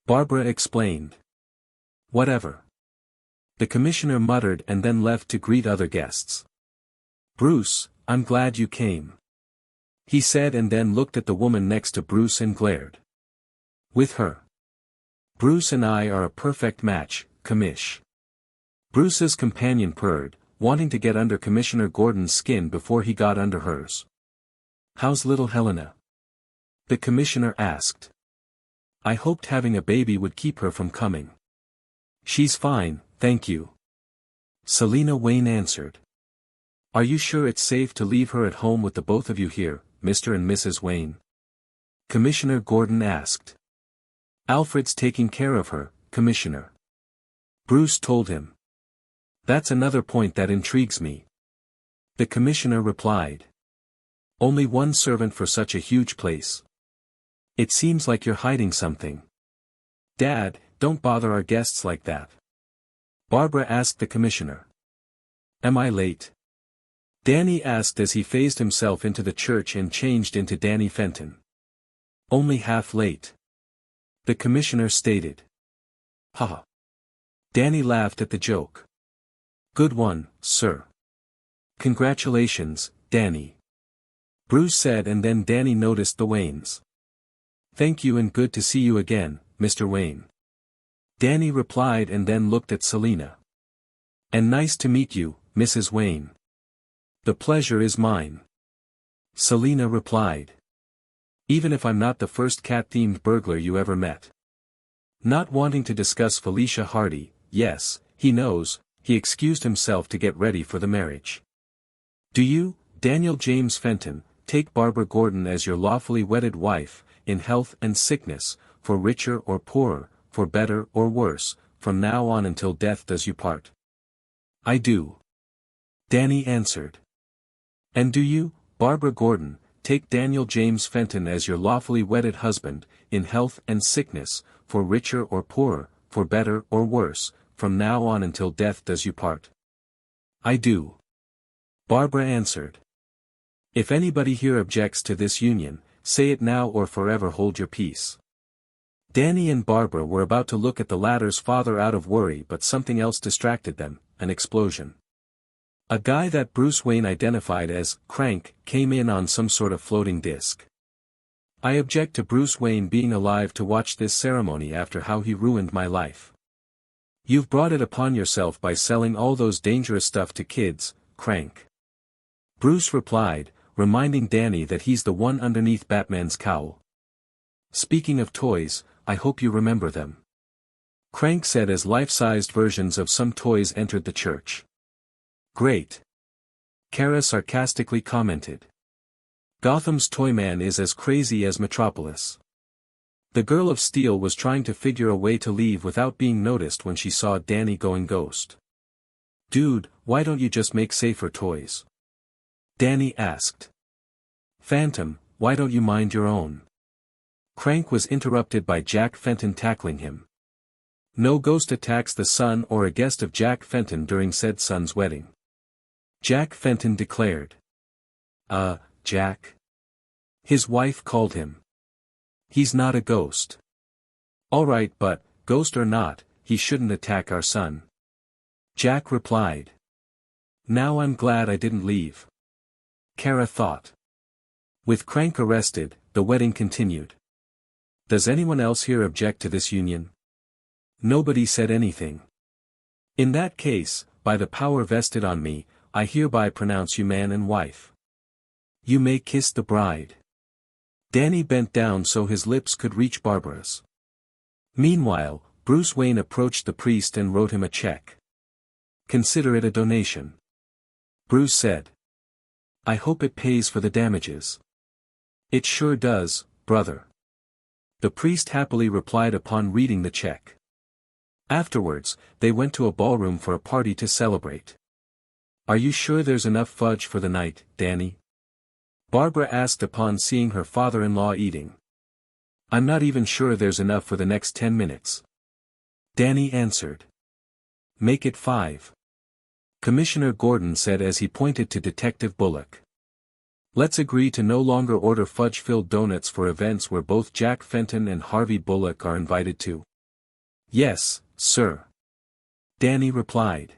Barbara explained. Whatever. The commissioner muttered and then left to greet other guests. Bruce, I'm glad you came. He said, and then looked at the woman next to Bruce and glared. With her. Bruce and I are a perfect match, Commish. Bruce's companion purred, wanting to get under Commissioner Gordon's skin before he got under hers. How's little Helena? The commissioner asked. I hoped having a baby would keep her from coming. She's fine, thank you. Selena Wayne answered. Are you sure it's safe to leave her at home with the both of you here, Mr. and Mrs. Wayne? Commissioner Gordon asked. Alfred's taking care of her, Commissioner. Bruce told him. That's another point that intrigues me. The commissioner replied. Only one servant for such a huge place. It seems like you're hiding something. Dad, don't bother our guests like that. Barbara asked the commissioner. Am I late? Danny asked as he phased himself into the church and changed into Danny Fenton. Only half late. The commissioner stated. Haha. Danny laughed at the joke. Good one, sir. Congratulations, Danny. Bruce said, and then Danny noticed the Waynes. Thank you and good to see you again, Mr. Wayne. Danny replied and then looked at Selina. And nice to meet you, Mrs. Wayne. The pleasure is mine. Selina replied. Even if I'm not the first cat-themed burglar you ever met. Not wanting to discuss Felicia Hardy, yes, he knows, he excused himself to get ready for the marriage. Do you, Daniel James Fenton, take Barbara Gordon as your lawfully wedded wife, in health and sickness, for richer or poorer, for better or worse, from now on until death does you part? I do. Danny answered. And do you, Barbara Gordon, take Daniel James Fenton as your lawfully wedded husband, in health and sickness, for richer or poorer, for better or worse, from now on until death does you part? I do. Barbara answered. If anybody here objects to this union, say it now or forever hold your peace. Danny and Barbara were about to look at the latter's father out of worry, but something else distracted them, an explosion. A guy that Bruce Wayne identified as Crank came in on some sort of floating disc. I object to Bruce Wayne being alive to watch this ceremony after how he ruined my life. You've brought it upon yourself by selling all those dangerous stuff to kids, Crank. Bruce replied, reminding Danny that he's the one underneath Batman's cowl. Speaking of toys, I hope you remember them. Crank said as life-sized versions of some toys entered the church. Great. Kara sarcastically commented. Gotham's Toyman is as crazy as Metropolis. The Girl of Steel was trying to figure a way to leave without being noticed when she saw Danny going ghost. Dude, why don't you just make safer toys? Danny asked. Phantom, why don't you mind your own? Crank was interrupted by Jack Fenton tackling him. No ghost attacks the son or a guest of Jack Fenton during said son's wedding. Jack Fenton declared. Jack? His wife called him. He's not a ghost. Alright, but, ghost or not, he shouldn't attack our son. Jack replied. Now I'm glad I didn't leave. Kara thought. With Crank arrested, the wedding continued. Does anyone else here object to this union? Nobody said anything. In that case, by the power vested on me, I hereby pronounce you man and wife. You may kiss the bride. Danny bent down so his lips could reach Barbara's. Meanwhile, Bruce Wayne approached the priest and wrote him a check. Consider it a donation. Bruce said. I hope it pays for the damages. It sure does, brother. The priest happily replied upon reading the check. Afterwards, they went to a ballroom for a party to celebrate. Are you sure there's enough fudge for the night, Danny? Barbara asked upon seeing her father-in-law eating. I'm not even sure there's enough for the next 10 minutes. Danny answered. Make it 5. Commissioner Gordon said as he pointed to Detective Bullock. Let's agree to no longer order fudge-filled donuts for events where both Jack Fenton and Harvey Bullock are invited to. Yes, sir. Danny replied.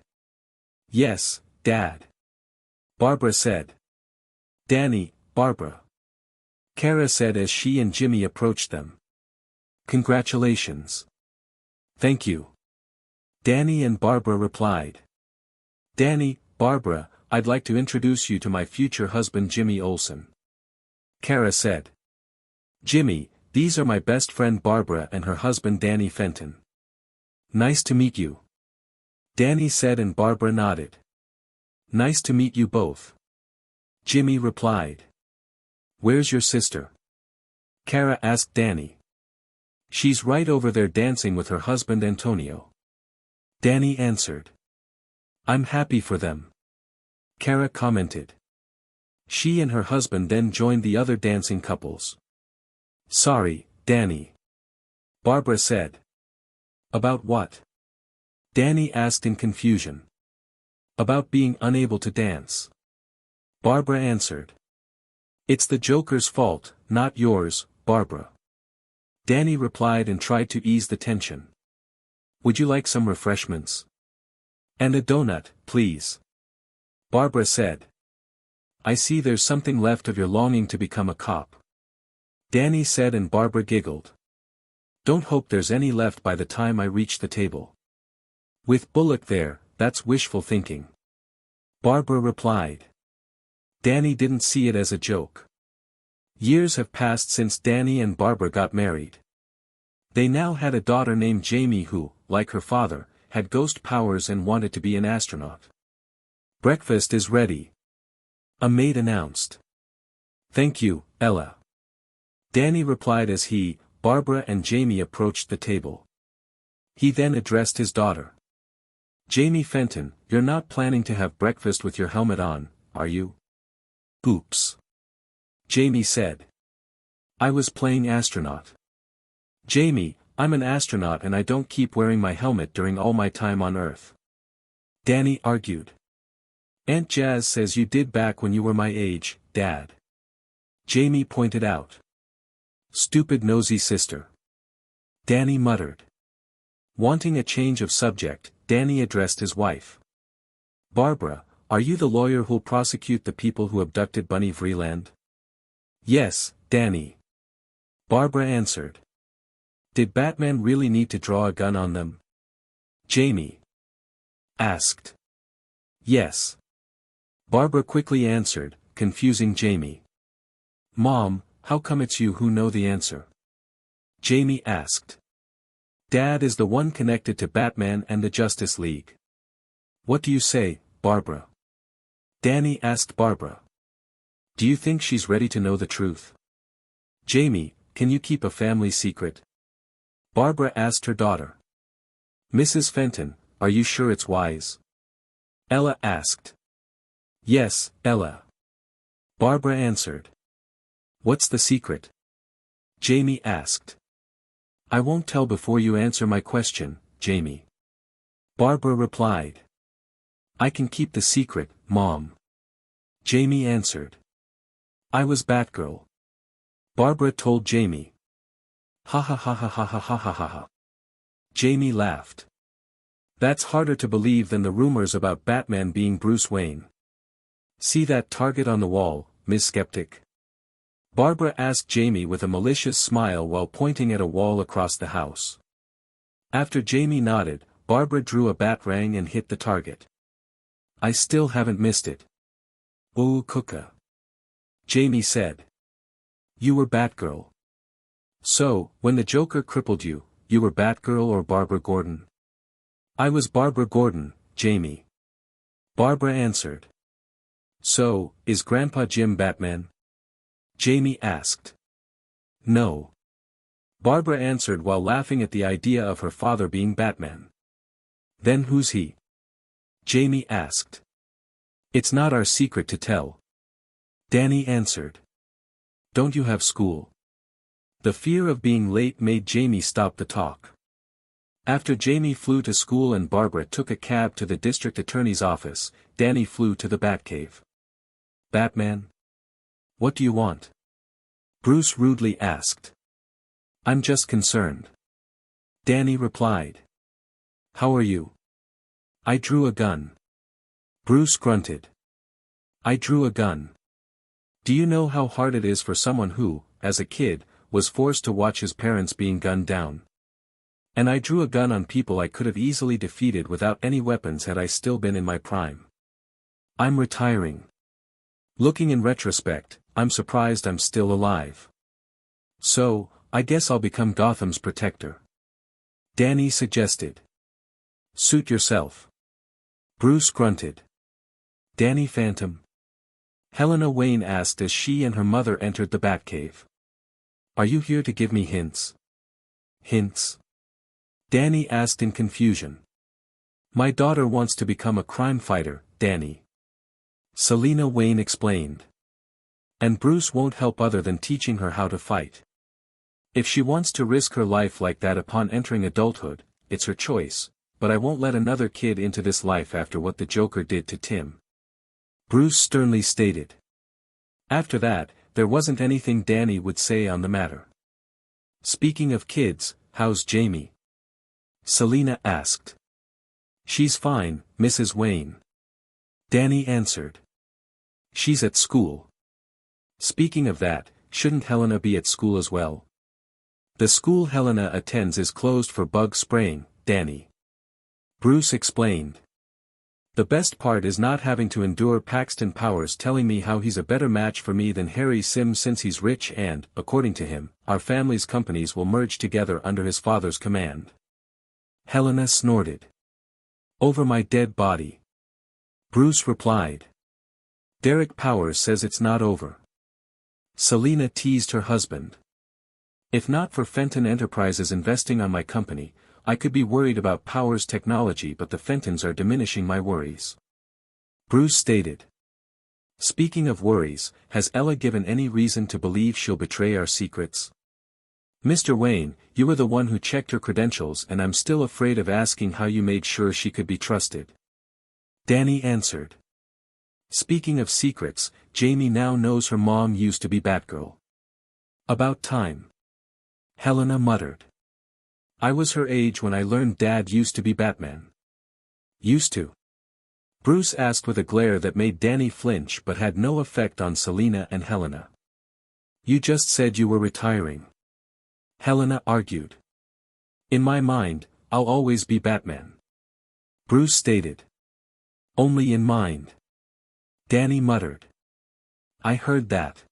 Yes, Dad. Barbara said. Danny, Barbara. Kara said as she and Jimmy approached them. Congratulations. Thank you. Danny and Barbara replied. Danny, Barbara, I'd like to introduce you to my future husband Jimmy Olsen. Kara said. Jimmy, these are my best friend Barbara and her husband Danny Fenton. Nice to meet you. Danny said and Barbara nodded. Nice to meet you both. Jimmy replied. Where's your sister? Kara asked Danny. She's right over there dancing with her husband Antonio. Danny answered. I'm happy for them. Kara commented. She and her husband then joined the other dancing couples. Sorry, Danny. Barbara said. About what? Danny asked in confusion. About being unable to dance. Barbara answered. It's the Joker's fault, not yours, Barbara. Danny replied and tried to ease the tension. Would you like some refreshments? And a donut, please. Barbara said. I see there's something left of your longing to become a cop. Danny said and Barbara giggled. Don't hope there's any left by the time I reach the table. With Bullock there, that's wishful thinking. Barbara replied. Danny didn't see it as a joke. Years have passed since Danny and Barbara got married. They now had a daughter named Jamie who, like her father, had ghost powers and wanted to be an astronaut. Breakfast is ready. A maid announced. Thank you, Ella. Danny replied as he, Barbara and Jamie approached the table. He then addressed his daughter. Jamie Fenton, you're not planning to have breakfast with your helmet on, are you? Oops. Jamie said. I was playing astronaut. Jamie, I'm an astronaut and I don't keep wearing my helmet during all my time on Earth. Danny argued. Aunt Jazz says you did back when you were my age, Dad. Jamie pointed out. Stupid nosy sister. Danny muttered. Wanting a change of subject, Danny addressed his wife. Barbara, are you the lawyer who'll prosecute the people who abducted Bunny Vreeland? Yes, Danny. Barbara answered. Did Batman really need to draw a gun on them? Jamie asked. Yes. Barbara quickly answered, confusing Jamie. Mom, how come it's you who know the answer? Jamie asked. Dad is the one connected to Batman and the Justice League. What do you say, Barbara? Danny asked Barbara. Do you think she's ready to know the truth? Jamie, can you keep a family secret? Barbara asked her daughter. Mrs. Fenton, are you sure it's wise? Ella asked. Yes, Ella. Barbara answered. What's the secret? Jamie asked. I won't tell before you answer my question, Jamie. Barbara replied. I can keep the secret, Mom. Jamie answered. I was Batgirl. Barbara told Jamie. Ha ha ha ha ha ha ha ha ha ha. Jamie laughed. That's harder to believe than the rumors about Batman being Bruce Wayne. See that target on the wall, Ms. Skeptic? Barbara asked Jamie with a malicious smile while pointing at a wall across the house. After Jamie nodded, Barbara drew a batarang and hit the target. I still haven't missed it. Ooh Kuka. Jamie said. You were Batgirl. So, when the Joker crippled you, you were Batgirl or Barbara Gordon? I was Barbara Gordon, Jamie. Barbara answered. So, is Grandpa Jim Batman? Jamie asked. No. Barbara answered while laughing at the idea of her father being Batman. Then who's he? Jamie asked. It's not our secret to tell. Danny answered. Don't you have school? The fear of being late made Jamie stop the talk. After Jamie flew to school and Barbara took a cab to the district attorney's office, Danny flew to the Batcave. Batman? What do you want? Bruce rudely asked. I'm just concerned. Danny replied. How are you? I drew a gun. Bruce grunted. I drew a gun. Do you know how hard it is for someone who, as a kid, was forced to watch his parents being gunned down? And I drew a gun on people I could have easily defeated without any weapons had I still been in my prime. I'm retiring. Looking in retrospect, I'm surprised I'm still alive. So, I guess I'll become Gotham's protector. Danny suggested. Suit yourself. Bruce grunted. Danny Phantom? Helena Wayne asked as she and her mother entered the Batcave. Are you here to give me hints? Hints? Danny asked in confusion. My daughter wants to become a crime fighter, Danny. Selina Wayne explained. And Bruce won't help other than teaching her how to fight. If she wants to risk her life like that upon entering adulthood, it's her choice, but I won't let another kid into this life after what the Joker did to Tim. Bruce sternly stated. After that, there wasn't anything Danny would say on the matter. Speaking of kids, how's Jamie? Selina asked. She's fine, Mrs. Wayne. Danny answered. She's at school. Speaking of that, shouldn't Helena be at school as well? The school Helena attends is closed for bug spraying, Danny. Bruce explained. The best part is not having to endure Paxton Powers telling me how he's a better match for me than Harry Sims since he's rich and, according to him, our family's companies will merge together under his father's command. Helena snorted. Over my dead body. Bruce replied. Derek Powers says it's not over. Selina teased her husband. If not for Fenton Enterprises investing on my company, I could be worried about Powers' technology, but the Fentons are diminishing my worries. Bruce stated. Speaking of worries, has Ella given any reason to believe she'll betray our secrets? Mr. Wayne, you were the one who checked her credentials and I'm still afraid of asking how you made sure she could be trusted. Danny answered. Speaking of secrets, Jamie now knows her mom used to be Batgirl. About time. Helena muttered. I was her age when I learned Dad used to be Batman. Used to? Bruce asked with a glare that made Danny flinch but had no effect on Selina and Helena. You just said you were retiring. Helena argued. In my mind, I'll always be Batman. Bruce stated. Only in mind. Danny muttered. I heard that.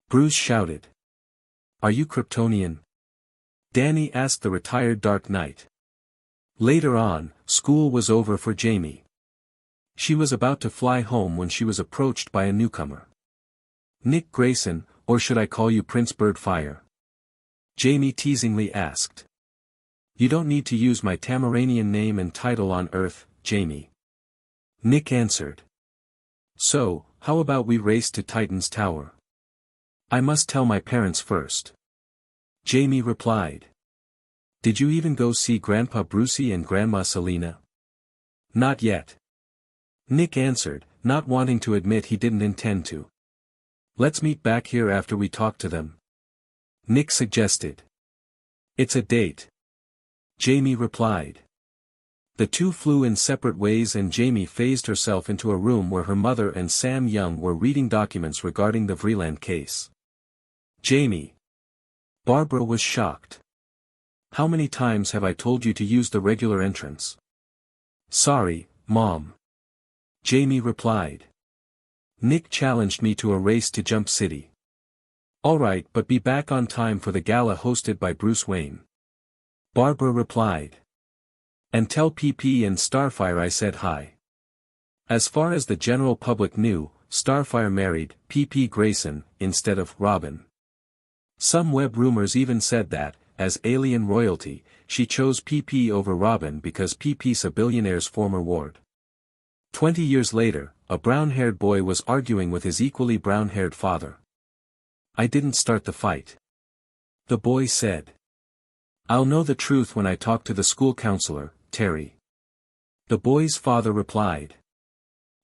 Bruce shouted. Are you Kryptonian? Danny asked the retired Dark Knight. Later on, school was over for Jamie. She was about to fly home when she was approached by a newcomer. Nick Grayson, or should I call you Prince Birdfire? Jamie teasingly asked. You don't need to use my Tamaranian name and title on Earth, Jamie. Nick answered. So, how about we race to Titan's Tower? I must tell my parents first. Jamie replied. Did you even go see Grandpa Brucey and Grandma Selina? Not yet. Nick answered, not wanting to admit he didn't intend to. Let's meet back here after we talk to them. Nick suggested. It's a date. Jamie replied. The two flew in separate ways and Jamie phased herself into a room where her mother and Sam Young were reading documents regarding the Vreeland case. Jamie. Barbara was shocked. How many times have I told you to use the regular entrance? Sorry, Mom. Jamie replied. Nick challenged me to a race to Jump City. Alright, but be back on time for the gala hosted by Bruce Wayne. Barbara replied. And tell PP and Starfire I said hi. As far as the general public knew, Starfire married PP Grayson instead of Robin. Some web rumors even said that, as alien royalty, she chose PP over Robin because PP's a billionaire's former ward. 20 years later, a brown-haired boy was arguing with his equally brown-haired father. I didn't start the fight. The boy said. I'll know the truth when I talk to the school counselor, Terry. The boy's father replied.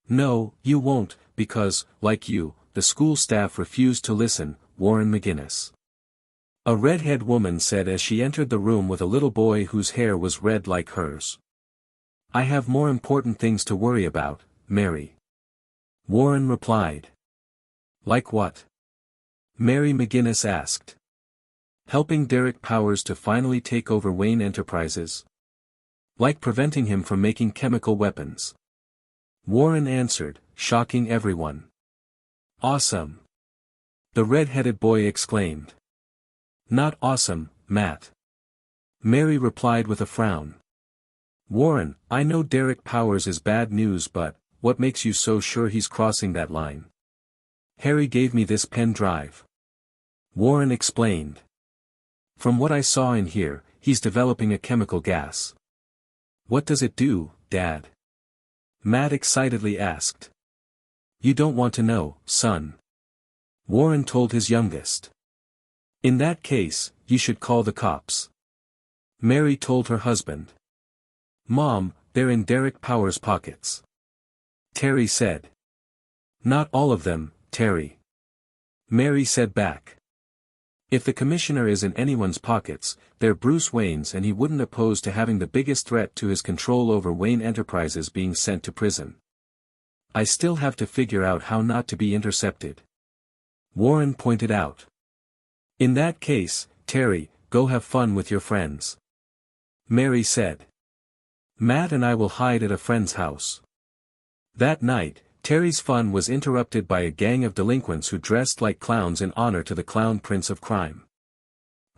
No, you won't, because, like you, the school staff refused to listen, Warren McGinnis. A redhead woman said as she entered the room with a little boy whose hair was red like hers. I have more important things to worry about, Mary. Warren replied. Like what? Mary McGinnis asked. Helping Derek Powers to finally take over Wayne Enterprises. Like preventing him from making chemical weapons. Warren answered, shocking everyone. Awesome. The red-headed boy exclaimed. Not awesome, Matt. Mary replied with a frown. Warren, I know Derek Powers is bad news, but what makes you so sure he's crossing that line? Harry gave me this pen drive. Warren explained. From what I saw in here, he's developing a chemical gas. What does it do, Dad? Matt excitedly asked. You don't want to know, son. Warren told his youngest. In that case, you should call the cops. Mary told her husband. Mom, they're in Derek Powers' pockets. Terry said. Not all of them, Terry. Mary said back. If the commissioner is in anyone's pockets, they're Bruce Wayne's, and he wouldn't oppose to having the biggest threat to his control over Wayne Enterprises being sent to prison. I still have to figure out how not to be intercepted. Warren pointed out. In that case, Terry, go have fun with your friends. Mary said. Matt and I will hide at a friend's house. That night, Terry's fun was interrupted by a gang of delinquents who dressed like clowns in honor to the clown prince of crime.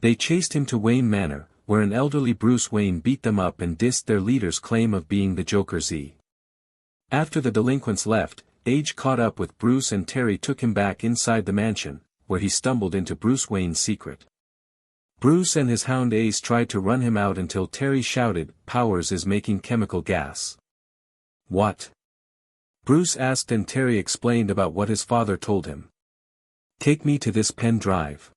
They chased him to Wayne Manor, where an elderly Bruce Wayne beat them up and dissed their leader's claim of being the Joker Z. After the delinquents left, Age caught up with Bruce and Terry took him back inside the mansion, where he stumbled into Bruce Wayne's secret. Bruce and his hound Ace tried to run him out until Terry shouted, Powers is making chemical gas. What? Bruce asked and Terry explained about what his father told him. Take me to this pen drive.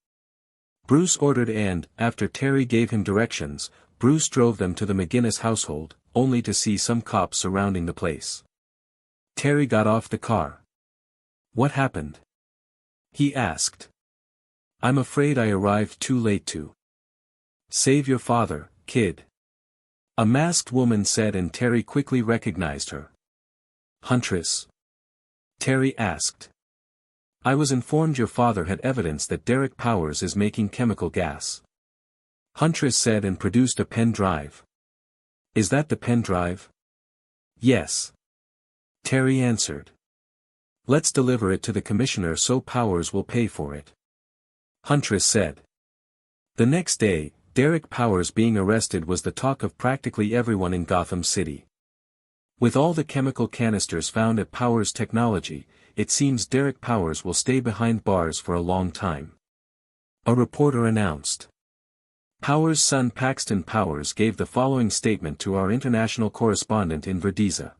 Bruce ordered and, after Terry gave him directions, Bruce drove them to the McGinnis household, only to see some cops surrounding the place. Terry got off the car. What happened? He asked. I'm afraid I arrived too late to save your father, kid. A masked woman said and Terry quickly recognized her. Huntress? Terry asked. I was informed your father had evidence that Derek Powers is making chemical gas. Huntress said and produced a pen drive. Is that the pen drive? Yes. Terry answered. Let's deliver it to the commissioner so Powers will pay for it. Huntress said. The next day, Derek Powers being arrested was the talk of practically everyone in Gotham City. With all the chemical canisters found at Powers Technology, it seems Derek Powers will stay behind bars for a long time. A reporter announced. Powers' son Paxton Powers gave the following statement to our international correspondent in Verdeza.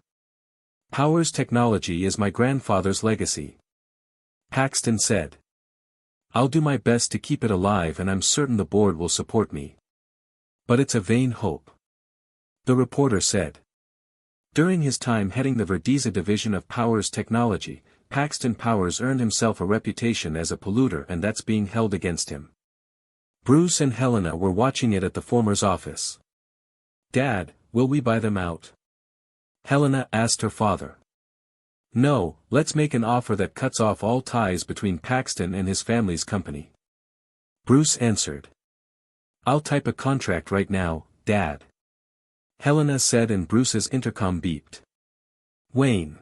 Powers Technology is my grandfather's legacy. Paxton said. I'll do my best to keep it alive and I'm certain the board will support me. But it's a vain hope. The reporter said. During his time heading the Verdeza division of Powers Technology, Paxton Powers earned himself a reputation as a polluter and that's being held against him. Bruce and Helena were watching it at the former's office. Dad, will we buy them out? Helena asked her father. No, let's make an offer that cuts off all ties between Paxton and his family's company. Bruce answered. I'll type a contract right now, Dad. Helena said and Bruce's intercom beeped. Wayne.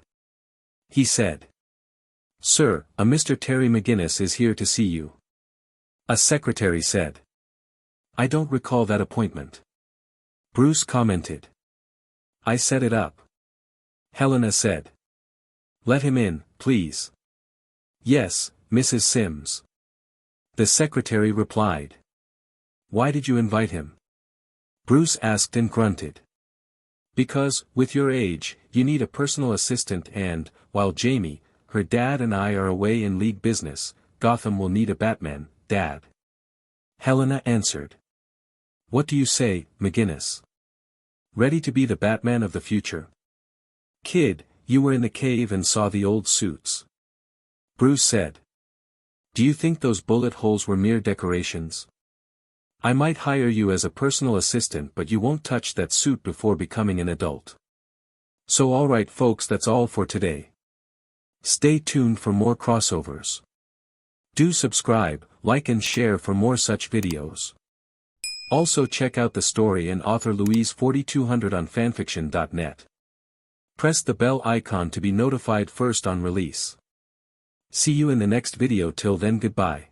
He said. Sir, a Mr. Terry McGinnis is here to see you. A secretary said. I don't recall that appointment. Bruce commented. I set it up. Helena said. Let him in, please. Yes, Mrs. Sims. The secretary replied. Why did you invite him? Bruce asked and grunted. Because, with your age, you need a personal assistant and, while Jamie, her dad and I are away in league business, Gotham will need a Batman, Dad. Helena answered. What do you say, McGinnis? Ready to be the Batman of the future? Kid, you were in the cave and saw the old suits. Bruce said. Do you think those bullet holes were mere decorations? I might hire you as a personal assistant but you won't touch that suit before becoming an adult. So alright folks, that's all for today. Stay tuned for more crossovers. Do subscribe, like and share for more such videos. Also check out the story and author Louise 4200 on fanfiction.net. Press the bell icon to be notified first on release. See you in the next video, till then goodbye.